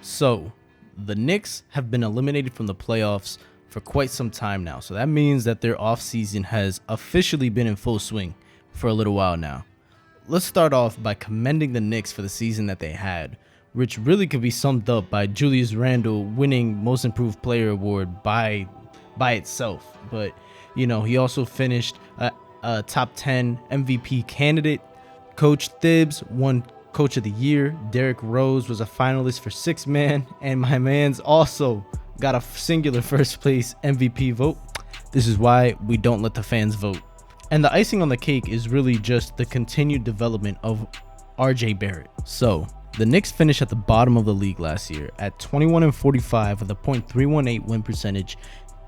So, the Knicks have been eliminated from the playoffs for quite some time now. So that means that their offseason has officially been in full swing for a little while now. Let's start off by commending the Knicks for the season that they had, which really could be summed up by Julius Randle winning Most Improved Player award by itself. But, he also finished a top 10 MVP candidate. Coach Thibs won Coach of the Year. Derrick Rose was a finalist for Sixth Man, and my man's also got a singular first place MVP vote. This is why we don't let the fans vote. And the icing on the cake is really just the continued development of RJ Barrett. So the Knicks finished at the bottom of the league last year at 21-45 with a .318 win percentage,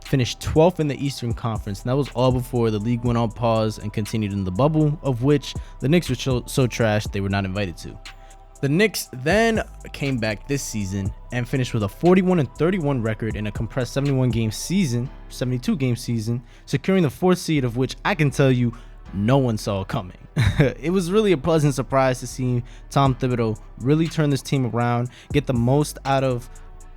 finished 12th in the Eastern Conference, and that was all before the league went on pause and continued in the bubble, of which the Knicks were so trash they were not invited to. The Knicks then came back this season and finished with a 41-31 record in a compressed 72-game season, securing the 4th seed, of which I can tell you no one saw coming. It was really a pleasant surprise to see Tom Thibodeau really turn this team around, get the most out of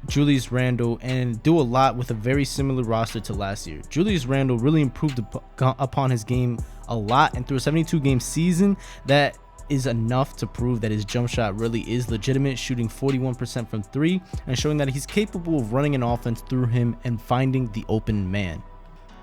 Julius Randle, and do a lot with a very similar roster to last year. Julius Randle really improved upon his game a lot, and through a 72-game season, that is enough to prove that his jump shot really is legitimate, shooting 41% from 3 and showing that he's capable of running an offense through him and finding the open man.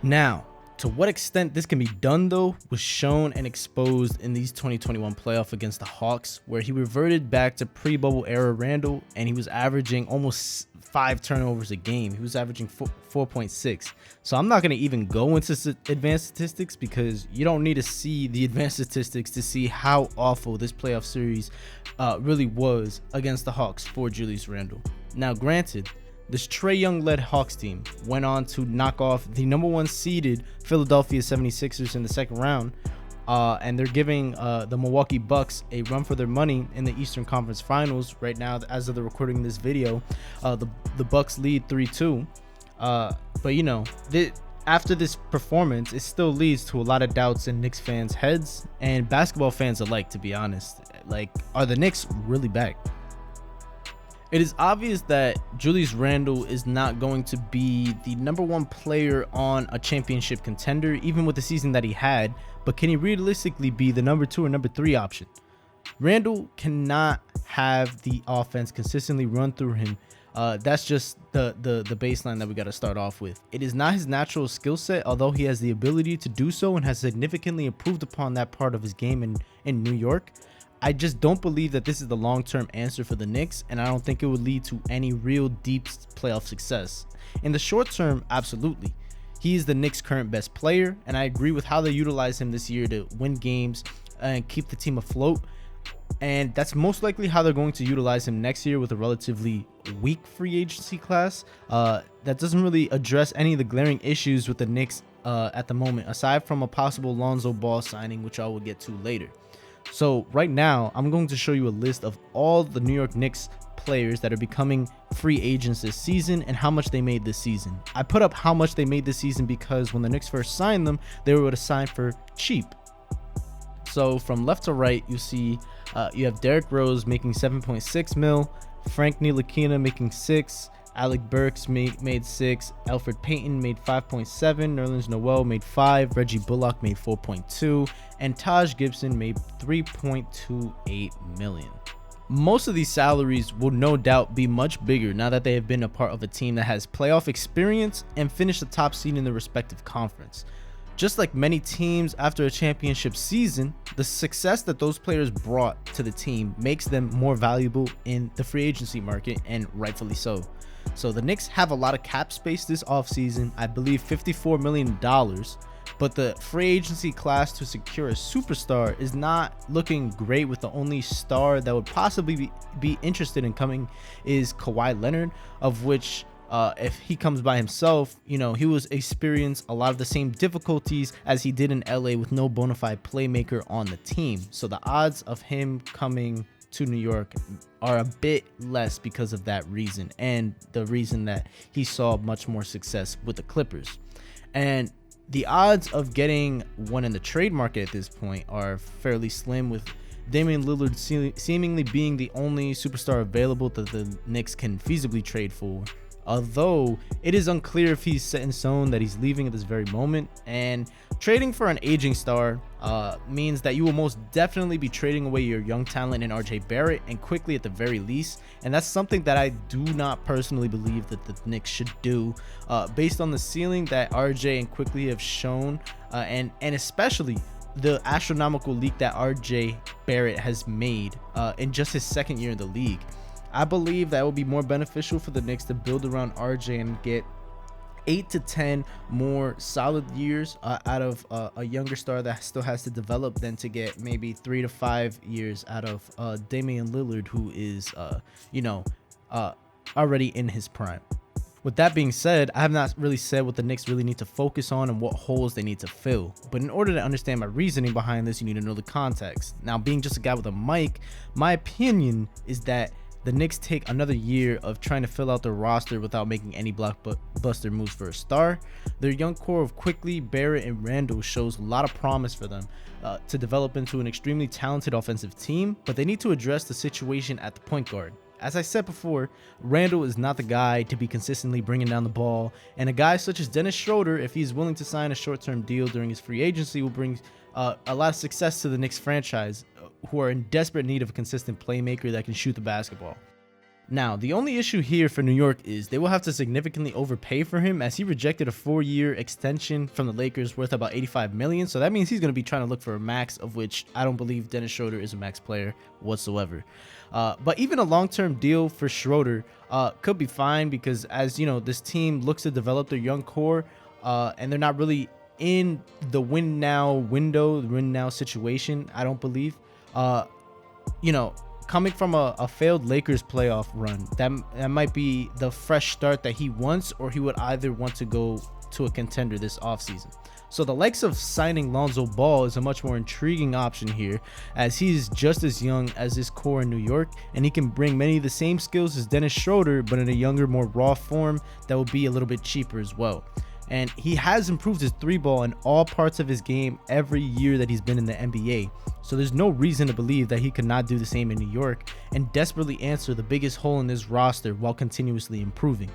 Now, to what extent this can be done though was shown and exposed in these 2021 playoff against the Hawks, where he reverted back to pre-bubble era Randle and he was averaging almost 5 turnovers a game. He was averaging 4.6. So I'm not going to even go into advanced statistics because you don't need to see the advanced statistics to see how awful this playoff series really was against the Hawks for Julius Randle. Now, granted, this Trae Young-led Hawks team went on to knock off the number 1 seeded Philadelphia 76ers in the second round, and they're giving the Milwaukee Bucks a run for their money in the Eastern Conference Finals right now. As of the recording this video, the Bucks lead 3-2. But after this performance, it still leads to a lot of doubts in Knicks fans' heads and basketball fans alike, to be honest. Like, are the Knicks really back? It is obvious that Julius Randle is not going to be the number 1 player on a championship contender, even with the season that he had, but can he realistically be the number 2 or number 3 option? Randle cannot have the offense consistently run through him. That's just the baseline that we got to start off with. It is not his natural skill set, although he has the ability to do so and has significantly improved upon that part of his game in New York. I just don't believe that this is the long-term answer for the Knicks, and I don't think it would lead to any real deep playoff success. In the short term, absolutely. He is the Knicks' current best player, and I agree with how they utilize him this year to win games and keep the team afloat. And that's most likely how they're going to utilize him next year with a relatively weak free agency class. That doesn't really address any of the glaring issues with the Knicks at the moment, aside from a possible Lonzo Ball signing, which I will get to later. So right now, I'm going to show you a list of all the New York Knicks players that are becoming free agents this season and how much they made this season. I put up how much they made this season because when the Knicks first signed them, they were able to sign for cheap. So from left to right, you see you have Derrick Rose making 7.6 mil, Frank Ntilikina making 6, Alec Burks made 6, Elfrid Payton made 5.7, Nerlens Noel made 5, Reggie Bullock made 4.2, and Taj Gibson made 3.28 million. Most of these salaries will no doubt be much bigger now that they have been a part of a team that has playoff experience and finished the top seed in their respective conference. Just like many teams after a championship season, the success that those players brought to the team makes them more valuable in the free agency market, and rightfully so. So the Knicks have a lot of cap space this offseason, I believe $54 million, but the free agency class to secure a superstar is not looking great, with the only star that would possibly be interested in coming is Kawhi Leonard, of which if he comes by himself, he will experience a lot of the same difficulties as he did in LA with no bona fide playmaker on the team. So the odds of him coming to New York are a bit less because of that reason, and the reason that he saw much more success with the Clippers. And the odds of getting one in the trade market at this point are fairly slim, with Damian Lillard seemingly being the only superstar available that the Knicks can feasibly trade for. Although it is unclear if he's set in stone that he's leaving at this very moment, and trading for an aging star means that you will most definitely be trading away your young talent in RJ Barrett, and quickly at the very least. And that's something that I do not personally believe that the Knicks should do, based on the ceiling that RJ and quickly have shown, and especially the astronomical leap that RJ Barrett has made in just his second year in the league. I believe that it will be more beneficial for the Knicks to build around RJ and get 8 to 10 more solid years out of a younger star that still has to develop than to get maybe 3 to 5 years out of Damian Lillard, who is already in his prime. With that being said, I have not really said what the Knicks really need to focus on and what holes they need to fill. But in order to understand my reasoning behind this, you need to know the context. Now, being just a guy with a mic, my opinion is that the Knicks take another year of trying to fill out their roster without making any blockbuster moves for a star. Their young core of Quickly, Barrett, and Randall shows a lot of promise for them to develop into an extremely talented offensive team, but they need to address the situation at the point guard. As I said before, Randall is not the guy to be consistently bringing down the ball, and a guy such as Dennis Schroeder, if he's willing to sign a short-term deal during his free agency, will bring a lot of success to the Knicks franchise, who are in desperate need of a consistent playmaker that can shoot the basketball. Now, the only issue here for New York is they will have to significantly overpay for him, as he rejected a 4-year extension from the Lakers worth about $85 million. So that means he's going to be trying to look for a max, of which I don't believe Dennis Schroeder is a max player whatsoever. But even a long-term deal for Schroeder could be fine, because as you know, this team looks to develop their young core, and they're not really in the win now window, the win now situation, I don't believe. Coming from a failed Lakers playoff run, that might be the fresh start that he wants, or he would either want to go to a contender this offseason. So the likes of signing Lonzo Ball is a much more intriguing option here, as he's just as young as his core in New York, and he can bring many of the same skills as Dennis Schroeder, but in a younger, more raw form that will be a little bit cheaper as well. And he has improved his 3-ball in all parts of his game every year that he's been in the NBA. So there's no reason to believe that he could not do the same in New York and desperately answer the biggest hole in this roster while continuously improving.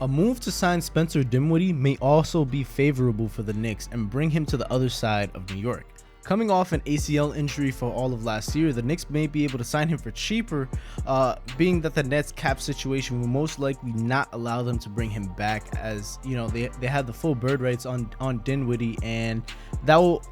A move to sign Spencer Dinwiddie may also be favorable for the Knicks and bring him to the other side of New York. Coming off an ACL injury for all of last year, the Knicks may be able to sign him for cheaper, being that the Nets cap situation will most likely not allow them to bring him back, as you know they have the full bird rights on Dinwiddie, and that will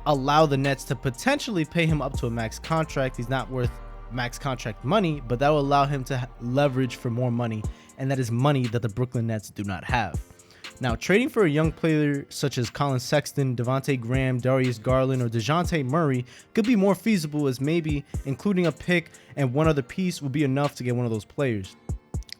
allow the Nets to potentially pay him up to a max contract. He's not worth max contract money, but that will allow him to leverage for more money, and that is money that the Brooklyn Nets do not have. Now, trading for a young player such as Colin Sexton, Devontae Graham, Darius Garland, or DeJounte Murray could be more feasible, as maybe including a pick and one other piece will be enough to get one of those players.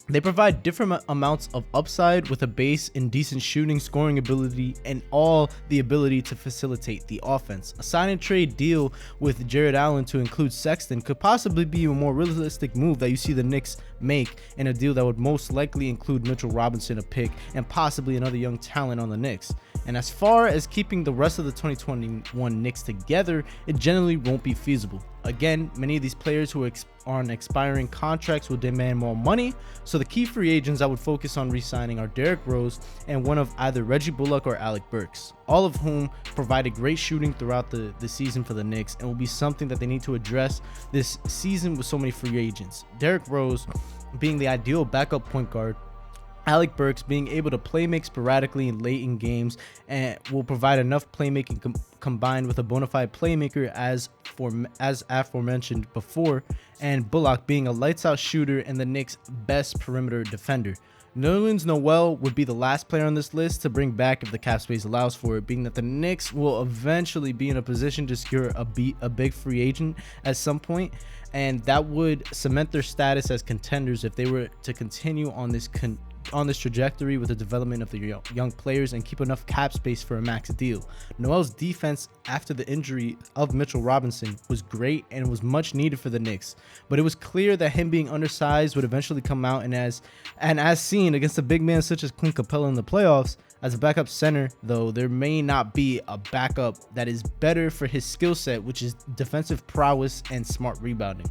They provide different amounts of upside with a base in decent shooting, scoring ability, and all the ability to facilitate the offense. A sign and trade deal with Jared Allen to include Sexton could possibly be a more realistic move that you see the Knicks make, in a deal that would most likely include Mitchell Robinson, a pick, and possibly another young talent on the Knicks. And as far as keeping the rest of the 2021 Knicks together, it generally won't be feasible. Again, many of these players who are on expiring contracts will demand more money, so the key free agents I would focus on re-signing are Derrick Rose and one of either Reggie Bullock or Alec Burks, all of whom provided great shooting throughout the season for the Knicks, and will be something that they need to address this season with so many free agents. Derrick Rose being the ideal backup point guard, Alec Burks being able to play make sporadically and late in games, and will provide enough playmaking combined with a bona fide playmaker as aforementioned before, and Bullock being a lights out shooter and the Knicks' best perimeter defender. Nerlens Noel would be the last player on this list to bring back if the cap space allows for it, being that the Knicks will eventually be in a position to secure a big free agent at some point, and that would cement their status as contenders if they were to continue on this on this trajectory with the development of the young players and keep enough cap space for a max deal. Noel's defense after the injury of Mitchell Robinson was great and was much needed for the Knicks, but it was clear that him being undersized would eventually come out, and as seen against a big man such as Clint Capella in the playoffs, as a backup center, though, there may not be a backup that is better for his skill set, which is defensive prowess and smart rebounding.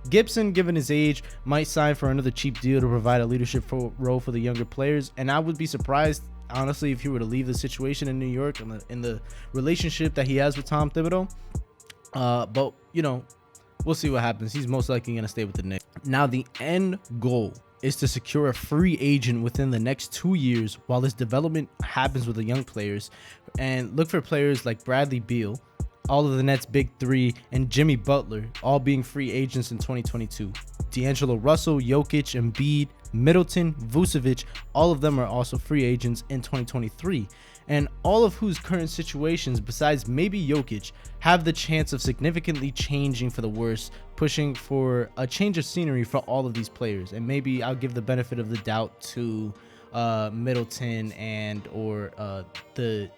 Gibson, given his age, might sign for another cheap deal to provide a leadership role for the younger players, and I would be surprised, honestly, if he were to leave the situation in New York in the relationship that he has with Tom Thibodeau. But, you know, we'll see what happens. He's most likely going to stay with the Knicks. Now, the end goal is to secure a free agent within the next 2 years while this development happens with the young players, and look for players like Bradley Beal, all of the Nets' big three, and Jimmy Butler, all being free agents in 2022. D'Angelo Russell, Jokic, Embiid, Middleton, Vucevic, all of them are also free agents in 2023, and all of whose current situations, besides maybe Jokic, have the chance of significantly changing for the worse, pushing for a change of scenery for all of these players. And maybe I'll give the benefit of the doubt to Middleton and or the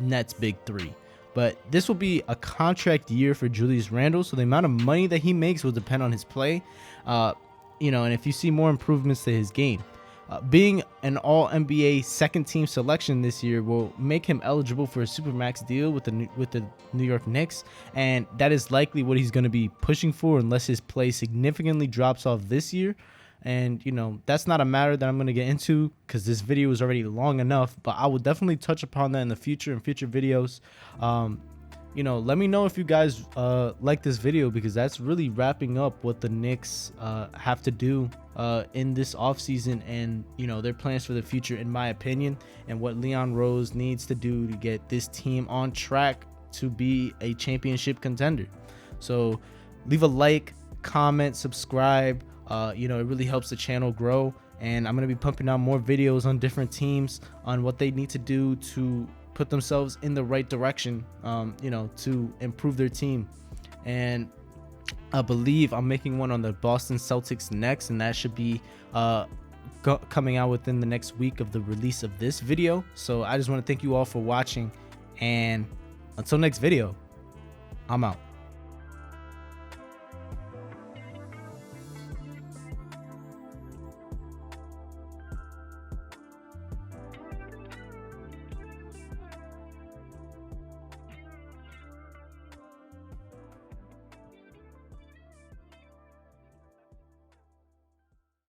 Nets' big three. But this will be a contract year for Julius Randle, so the amount of money that he makes will depend on his play, you know, and if you see more improvements to his game. Being an all-NBA second-team selection this year will make him eligible for a supermax deal with the New York Knicks, and that is likely what he's going to be pushing for unless his play significantly drops off this year. And, you know, that's not a matter that I'm going to get into because this video is already long enough, but I will definitely touch upon that in the future, in future videos. You know, let me know if you guys like this video, because that's really wrapping up what the Knicks have to do in this offseason, and, you know, their plans for the future, in my opinion, and what Leon Rose needs to do to get this team on track to be a championship contender. So leave a like, comment, subscribe. You know, it really helps the channel grow, and I'm going to be pumping out more videos on different teams, on what they need to do to put themselves in the right direction, you know, to improve their team. And I believe I'm making one on the Boston Celtics next, and that should be coming out within the next week of the release of this video. So I just want to thank you all for watching, and until next video, I'm out.